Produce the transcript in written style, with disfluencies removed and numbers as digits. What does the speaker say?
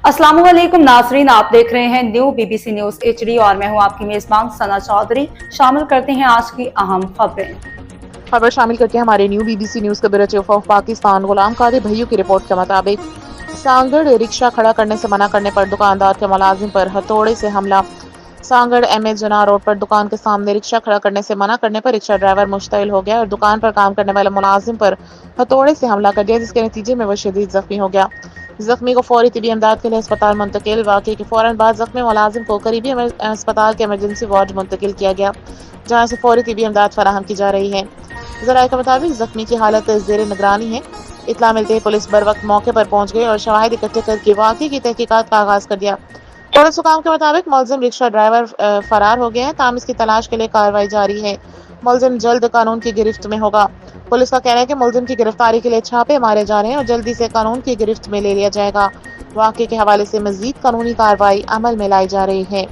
अस्सलाम वालेकुम नाजरीन, आप देख रहे हैं न्यू बीबीसी न्यूज एचडी और मैं हूं आपकी मेजबान सना चौधरी। शामिल करते हैं आज की अहम खबरें। खबर शामिल करते हैं हमारे न्यू बीबीसी न्यूज के bureau chief of Pakistan Ghulam Qadir Bhaiyu की रिपोर्ट के मुताबिक सांगड़ रिक्शा खड़ा करने से मना करने पर दुकानदार के मुलाजिम पर हथौड़े से हमला। सांगड़ एमए जना रोड पर दुकान के सामने रिक्शा खड़ा करने से मना करने पर रिक्शा ड्राइवर मुश्तइल हो गया और दुकान पर काम करने वाले मुलाजिम पर हथौड़े से हमला कर दिया, जिसके नतीजे में वो शदीद जख्मी हो गया। जख्मी को फौरी तिबी इमदाद के लिए अस्पताल मुंतकिल। वाक़े के फौरन बाद जख्मी मुलाजिम को करीबी अस्पताल के इमरजेंसी वार्ड मुंतकिल किया गया, जहाँ से फौरी तिबी इमदाद फराहम की जा रही है। ज़राए के मुताबिक जख्मी की हालत जेर निगरानी है। इत्तला मिलते ही पुलिस बर वक्त मौके पर पहुंच गई और शवाहिद इकट्ठे करके वाक़े की तहकीकात का आगाज कर दिया। पुलिस हुकाम के मुताबिक मुलजिम रिक्शा ड्राइवर फरार हो गया है, ताम इसकी तलाश के लिए कार्रवाई जारी है। मुलजिम जल्द कानून की गिरफ्त में होगा। पुलिस का कहना है कि मुलजिम की गिरफ्तारी के लिए छापे मारे जा रहे हैं और जल्दी से कानून की गिरफ्त में ले लिया जाएगा। वाक़े के हवाले से मजीद कानूनी कार्रवाई अमल में लाई जा रही है।